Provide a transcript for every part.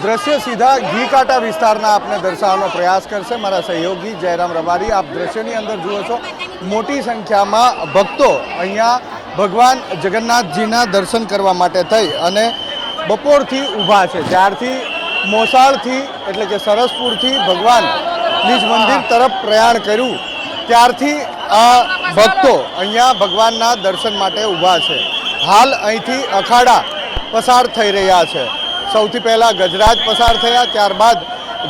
દ્રશ્ય સીધા ઘી કાંટા વિસ્તારના આપને દર્શાવવાનો પ્રયાસ કરશે મારા સહયોગી જયરામ રબારી। આપ દ્રશ્યની અંદર જુઓ છો મોટી સંખ્યામાં ભક્તો અહીંયા ભગવાન જગન્નાથજીના દર્શન કરવા માટે થઈ અને બપોરથી ઊભા છે। જ્યારથી મોસાળથી એટલે કે સરસપુરથી ભગવાન નિજ મંદિર તરફ પ્રયાણ કર્યું ત્યારથી આ ભક્તો અહીંયા ભગવાનના દર્શન માટે ઊભા છે। હાલ અહીંથી અખાડા પસાર થઈ રહ્યા છે। સૌથી પહેલાં ગજરાજ પસાર થયા, ત્યારબાદ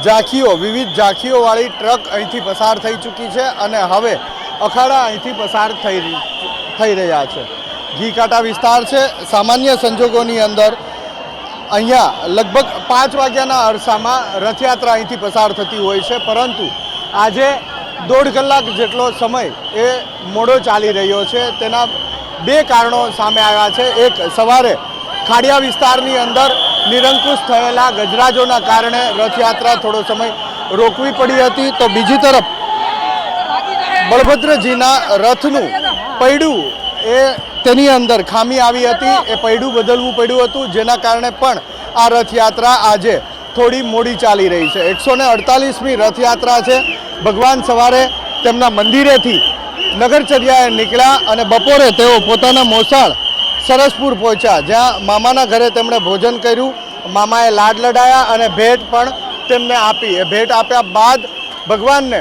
ઝાંખીઓ, વિવિધ ઝાંખીઓવાળી ટ્રક અહીંથી પસાર થઈ ચૂકી છે અને હવે અખાડા અહીંથી પસાર થઈ રહ્યા છે। ઘી કાંટા વિસ્તાર છે। સામાન્ય સંજોગોની અંદર અહીંયા લગભગ 5 વાગ્યાના અરસામાં રથયાત્રા અહીંથી પસાર થતી હોય છે, પરંતુ આજે 1.5 કલાક જેટલો સમય એ મોડો ચાલી રહ્યો છે। તેના 2 કારણો સામે આવ્યા છે। એક, સવારે ખાડિયા વિસ્તારની અંદર નિરંકુશ થયેલા ગજરાજોના કારણે રથયાત્રા થોડો સમય રોકવી પડી હતી, તો બીજી તરફ બળભદ્રજીના રથનું પૈડું એ તેની અંદર ખામી આવી હતી, એ પૈડું બદલવું પડ્યું હતું, જેના કારણે પણ આ રથયાત્રા આજે થોડી મોડી ચાલી રહી છે। 148મી રથયાત્રા છે। ભગવાન સવારે તેમના મંદિરેથી નગરચર્યાએ નીકળ્યા અને બપોરે તેઓ પોતાના મોસાળ સરસપુર પહોંચ્યા, જ્યાં મામાના ઘરે તેમણે ભોજન કર્યું। મામાએ લાડ લડાયા અને ભેટ પણ તેમને આપી। એ ભેટ આપ્યા બાદ ભગવાનને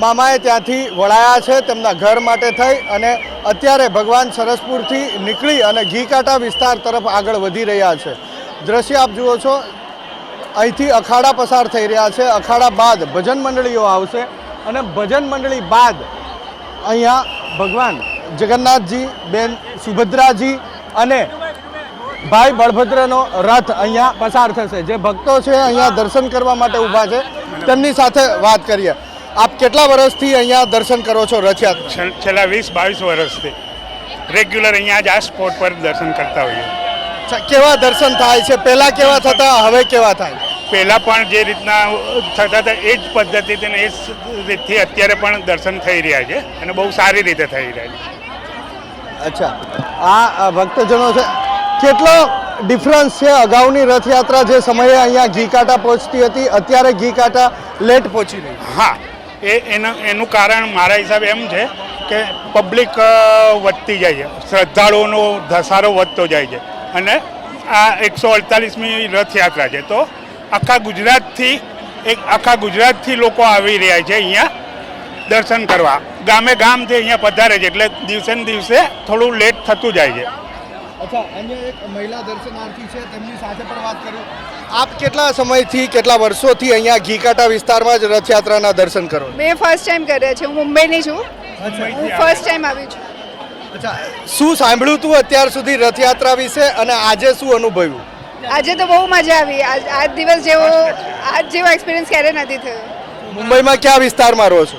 મામાએ ત્યાંથી વળાયા છે તેમના ઘર માટે થઈ અને અત્યારે ભગવાન સરસપુરથી નીકળી અને ઘી કાંટા વિસ્તાર તરફ આગળ વધી રહ્યા છે। દ્રશ્ય આપ જુઓ છો, અહીંથી અખાડા પસાર થઈ રહ્યા છે। અખાડા બાદ ભજન મંડળીઓ આવશે અને ભજન મંડળી બાદ અહીંયા ભગવાન જગન્નાથજી, બેન સુભદ્રાજી અને ભાઈ બળભદ્રનો રથ અહીંયા પસાર થશે। જે ભક્તો છે અહીંયા દર્શન કરવા માટે ઊભા છે તેમની સાથે વાત કરીએ। આપ કેટલા વર્ષથી અહીંયા દર્શન કરો છો રથયાત્રા? છેલ્લા 20-22 વર્ષથી રેગ્યુલર અહીંયા જ આ સ્પોટ પર દર્શન કરતા હોઈએ। કેવા દર્શન થાય છે? પહેલા કેવા થતા, હવે કેવા થાય? પહેલાં પણ જે રીતના થતા હતા એ જ પદ્ધતિથી ને એ જ રીતથી અત્યારે પણ દર્શન થઈ રહ્યા છે અને બહુ સારી રીતે થઈ રહ્યા છે। અચ્છા, આ ભક્તજનો છે, કેટલો ડિફરન્સ છે અગાઉની રથયાત્રા જે સમયે અહીંયા ઘી કાંટા પહોંચતી હતી, અત્યારે ઘી કાંટા લેટ પહોંચી રહી? હા, એનું કારણ મારા હિસાબે એમ છે કે પબ્લિક વધતી જાય છે, શ્રદ્ધાળુઓનો ધસારો વધતો જાય છે અને આ 148મી રથયાત્રા છે, તો આખા ગુજરાતથી લોકો આવી રહ્યા છે અહીંયા દર્શન કરવા। ગામે ગામથી અહીંયા પધારે છે, એટલે દિવસે ને દિવસે થોડું લેટ થતું જાય છે। અચ્છા, અહીંયા એક મહિલા દર્શનાર્થી છે, તેમની સાથે પણ વાત કરીએ। આપ કેટલા સમયથી, કેટલા વર્ષોથી અહીંયા ઘી કાંટા વિસ્તારમાં જ રથયાત્રાના દર્શન કરો? મેં ફર્સ્ટ ટાઈમ કર્યા છે। હું મુંબઈની છું, હું ફર્સ્ટ ટાઈમ આવી છું। અચ્છા, શું સાંભળ્યું તું અત્યાર સુધી રથયાત્રા વિશે અને આજે શું અનુભવ્યું? આજે તો બહુ મજા આવી। આજ દિવસ જેવો એક્સપિરિયન્સ ક્યારે નથી થયો। મુંબઈમાં કયા વિસ્તારમાં રહો છો?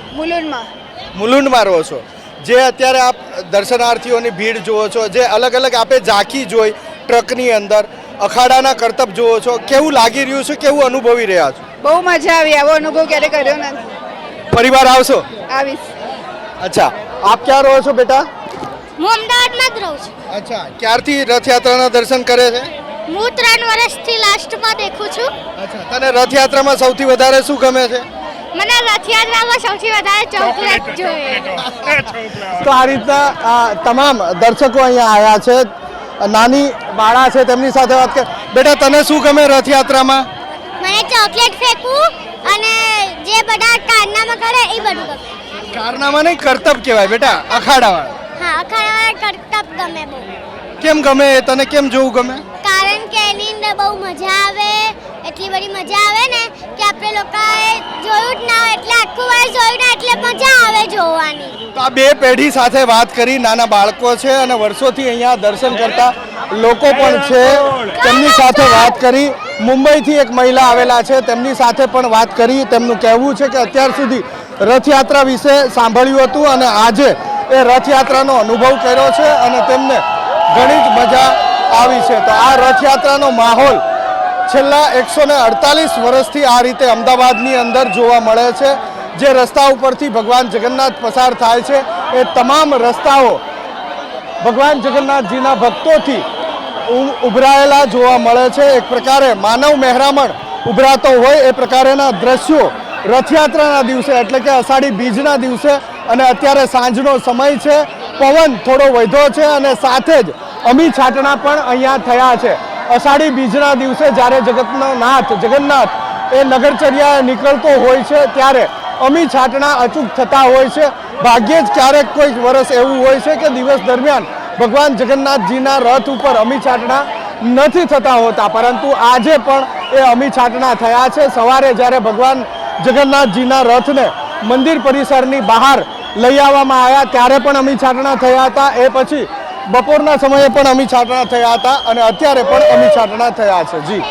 મુલુંડમાં રહો છો। જે અત્યારે આપ દર્શનાર્થીઓની ભીડ જુઓ છો, જે અલગ અલગ આપે ઝાંખી જોઈ ટ્રકની અંદર, અખાડાના કરતબ જુઓ છો, કેવું લાગી રહ્યું છે, કેવું અનુભવી રહ્યા છો? બહુ મજા આવી। આવો અનુભવ ક્યારે કર્યો નથી। પરિવાર આવશો? આવીશ। અચ્છા, આપ ક્યાં રહો છો બેટા? હું અમદાવાદમાં જ રહું છું। અચ્છા, ક્યારથી રથયાત્રાના દર્શન કરે છે? હું 3 વર્ષથી લાસ્ટમાં દેખું છું। અચ્છા, તને રથયાત્રામાં સૌથી વધારે શું ગમે છે? મને રથયાત્રામાં સૌથી વધારે ચોકલેટ જોઈએ। તો આ રીતના તમામ દર્શકો અહીંયા આવ્યા છે। નાની બાળા છે, તેમની સાથે વાત કર। બેટા, તને શું ગમે રથયાત્રામાં? મને ચોકલેટ ફેંકવું અને જે બધા કારનામા કરે એ બધું ગમે। કારનામા નહીં, કરતબ કહેવાય બેટા, અખાડાવાળા। હા, અખાડાવાળા કરતબ ગમે બહુ। કેમ ગમે? તને કેમ જોવું ગમે? કારણ કે એની અંદર બહુ મજા આવે, એટલી બધી મજા આવે ને કે આપણે લોકોએ જોયું જ ના હોય, એટલે આખું વર્ષ જોયું ના એટલે મજા આવે જોવાની। તો આ 2 પેઢી સાથે વાત કરી, નાના બાળકો છે અને વર્ષોથી અહીંયા દર્શન કરતા લોકો પણ છે, તેમની સાથે વાત કરી। મુંબઈથી એક મહિલા આવેલા છે, તેમની સાથે પણ વાત કરી। તેમનું કહેવું છે કે અત્યાર સુધી રથયાત્રા વિશે સાંભળ્યું હતું અને આજે એ રથયાત્રાનો અનુભવ કર્યો છે અને તેમને ઘણી જ મજા આવી છે। તો આ રથયાત્રાનો માહોલ છેલ્લા 148 વર્ષથી આ રીતે અમદાવાદની અંદર જોવા મળે છે। જે રસ્તા ઉપરથી ભગવાન જગન્નાથ પસાર થાય છે એ તમામ રસ્તાઓ ભગવાન જગન્નાથજીના ભક્તોથી ઉભરાયેલા જોવા મળે છે। એક પ્રકારે માનવ મહેરામણ ઉભરાતો હોય એ પ્રકારના દ્રશ્યો રથયાત્રાના દિવસે એટલે કે અષાઢી બીજના દિવસે અને અત્યારે સાંજનો સમય છે, પવન થોડો વધ્યો છે અને સાથે જ અમી છાંટણા પણ અહીંયા થયા છે. અષાઢી બીજના દિવસે જ્યારે જગન્નાથ એ નગરચર્યા નીકળતો હોય છે ત્યારે અમી છાંટણા અચૂક થતા હોય છે. ભાગ્યે જ ક્યારેક કોઈક વર્ષ એવું હોય છે કે દિવસ દરમિયાન ભગવાન જગન્નાથજીના રથ ઉપર અમી છાંટણા નથી થતા હોતા, પરંતુ આજે પણ એ અમી છાંટણા થયા છે. સવારે જ્યારે ભગવાન જગન્નાથજીના રથને મંદિર પરિસરની બહાર લઈ આવવામાં આવ્યા ત્યારે પણ અમી છાંટણા થયા હતા. એ પછી બપોરના સમયે પણ અમી છાંટણા થયા હતા અને અત્યારે પણ અમી છાંટણા થયા છે. જી.